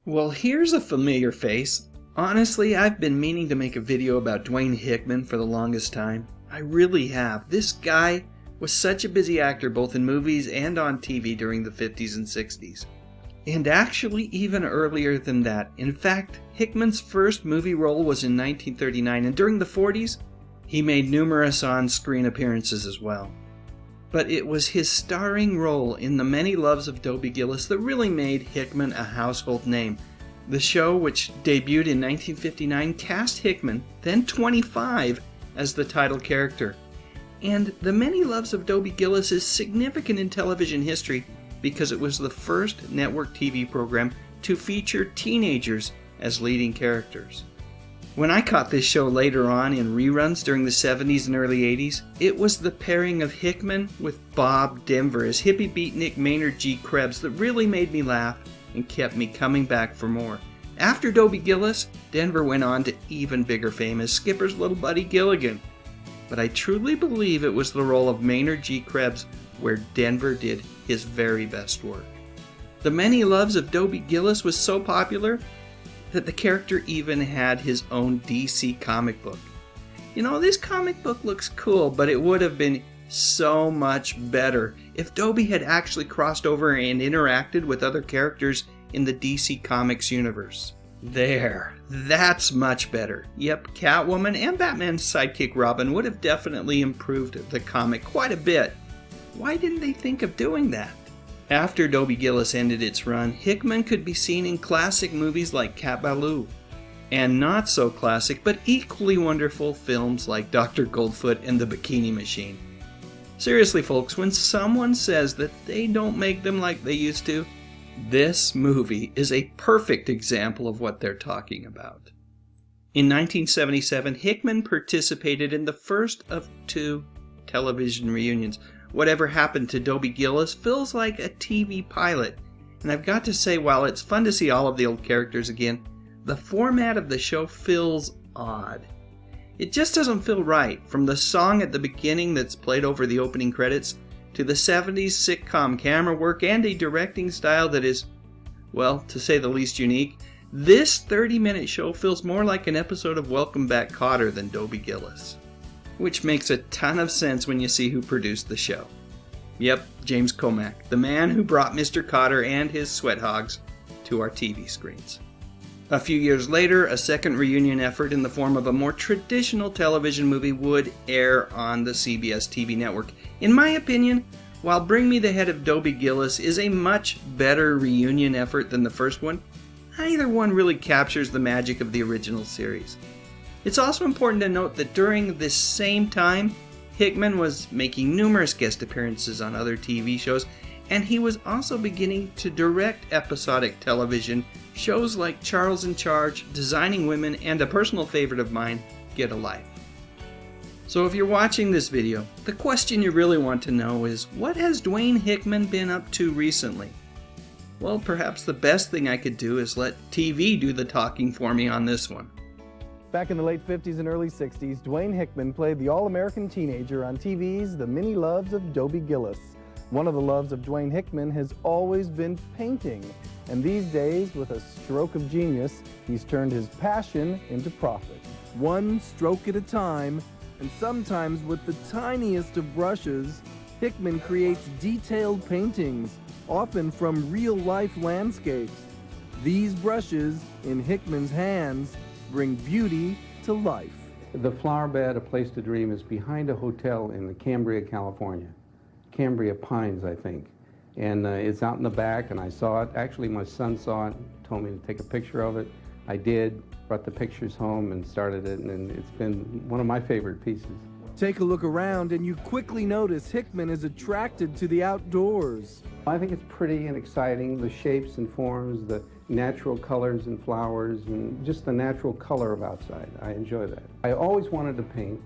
Well, here's a familiar face. Honestly, I've been meaning to make a video about Dwayne Hickman for the longest time. I really have. This guy was such a busy actor both in movies and on TV during the 50s and 60s. And actually even earlier than that. In fact, Hickman's first movie role was in 1939, and during the 40s, he made numerous on-screen appearances as well. But it was his starring role in The Many Loves of Dobie Gillis that really made Hickman a household name. The show, which debuted in 1959, cast Hickman, then 25, as the title character. And The Many Loves of Dobie Gillis is significant in television history because it was the first network TV program to feature teenagers as leading characters. When I caught this show later on in reruns during the 70s and early 80s, it was the pairing of Hickman with Bob Denver as hippie beatnik Maynard G. Krebs that really made me laugh and kept me coming back for more. After Dobie Gillis, Denver went on to even bigger fame as Skipper's little buddy Gilligan. But I truly believe it was the role of Maynard G. Krebs where Denver did his very best work. The Many Loves of Dobie Gillis was so popular that the character even had his own DC comic book. You know, this comic book looks cool, but it would have been so much better if Dobie had actually crossed over and interacted with other characters in the DC Comics universe. There, that's much better. Yep, Catwoman and Batman's sidekick Robin would have definitely improved the comic quite a bit. Why didn't they think of doing that? After Dobie Gillis ended its run, Hickman could be seen in classic movies like Cat Ballou, and not so classic but equally wonderful films like Dr. Goldfoot and The Bikini Machine. Seriously folks, when someone says that they don't make them like they used to, this movie is a perfect example of what they're talking about. In 1977, Hickman participated in the first of 2 television reunions. Whatever Happened to Dobie Gillis feels like a TV pilot, and I've got to say, while it's fun to see all of the old characters again, the format of the show feels odd. It just doesn't feel right, from the song at the beginning that's played over the opening credits, to the 70s sitcom camera work and a directing style that is, well, to say the least unique. This 30-minute show feels more like an episode of Welcome Back, Kotter than Dobie Gillis. Which makes a ton of sense when you see who produced the show. Yep, James Comack, the man who brought Mr. Kotter and his sweat hogs to our TV screens. A few years later, a second reunion effort in the form of a more traditional television movie would air on the CBS TV network. In my opinion, while Bring Me the Head of Dobie Gillis is a much better reunion effort than the first one, neither one really captures the magic of the original series. It's also important to note that during this same time, Hickman was making numerous guest appearances on other TV shows, and he was also beginning to direct episodic television shows like Charles in Charge, Designing Women, and a personal favorite of mine, Get a Life. So if you're watching this video, the question you really want to know is, what has Dwayne Hickman been up to recently? Well, perhaps the best thing I could do is let TV do the talking for me on this one. Back in the late 50s and early 60s, Dwayne Hickman played the all-American teenager on TV's The Many Loves of Dobie Gillis. One of the loves of Dwayne Hickman has always been painting, and these days, with a stroke of genius, he's turned his passion into profit. One stroke at a time, and sometimes with the tiniest of brushes, Hickman creates detailed paintings, often from real-life landscapes. These brushes, in Hickman's hands, bring beauty to life. The flower bed, A Place to Dream, is behind a hotel in Cambria, California. Cambria Pines, I think. And it's out in the back, and I saw it. Actually, my son saw it, told me to take a picture of it. I did, brought the pictures home and started it, and it's been one of my favorite pieces. Take a look around, and you quickly notice Hickman is attracted to the outdoors. I think it's pretty and exciting, the shapes and forms, the natural colors and flowers, and just the natural color of outside. I enjoy that. I always wanted to paint,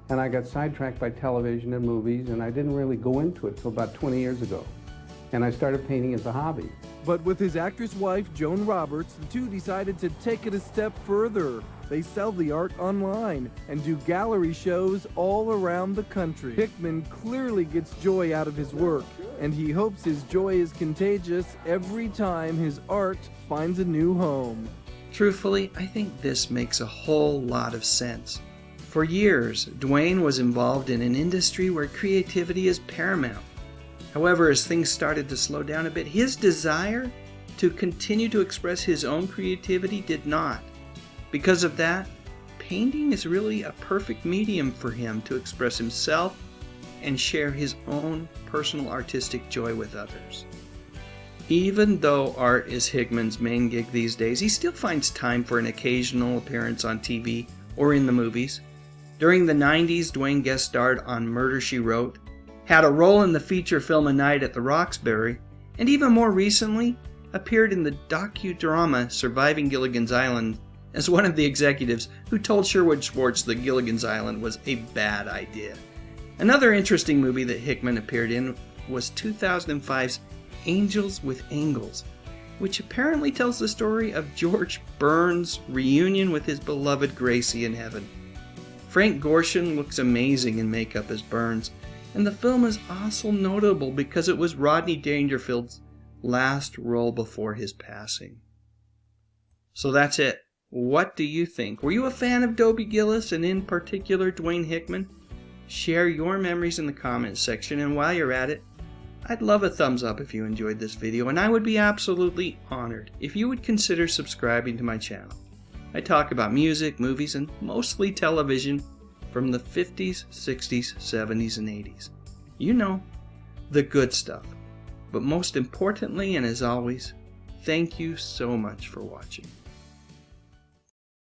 and I got sidetracked by television and movies, and I didn't really go into it till about 20 years ago. And I started painting as a hobby. But with his actress wife, Joan Roberts, the two decided to take it a step further. They sell the art online and do gallery shows all around the country. Hickman clearly gets joy out of his work, and he hopes his joy is contagious every time his art finds a new home. Truthfully, I think this makes a whole lot of sense. For years, Dwayne was involved in an industry where creativity is paramount. However, as things started to slow down a bit, his desire to continue to express his own creativity did not. Because of that, painting is really a perfect medium for him to express himself and share his own personal artistic joy with others. Even though art is Hickman's main gig these days, he still finds time for an occasional appearance on TV or in the movies. During the 90s, Dwayne guest starred on Murder, She Wrote, had a role in the feature film A Night at the Roxbury, and even more recently, appeared in the docudrama Surviving Gilligan's Island as one of the executives who told Sherwood Schwartz that Gilligan's Island was a bad idea. Another interesting movie that Hickman appeared in was 2005's Angels with Angles, which apparently tells the story of George Burns' reunion with his beloved Gracie in heaven. Frank Gorshin looks amazing in makeup as Burns, and the film is also notable because it was Rodney Dangerfield's last role before his passing. So that's it. What do you think? Were you a fan of Dobie Gillis and in particular Dwayne Hickman? Share your memories in the comments section, and while you're at it, I'd love a thumbs up if you enjoyed this video, and I would be absolutely honored if you would consider subscribing to my channel. I talk about music, movies, and mostly television from the 50s, 60s, 70s, and 80s. You know, the good stuff. But most importantly, and as always, thank you so much for watching.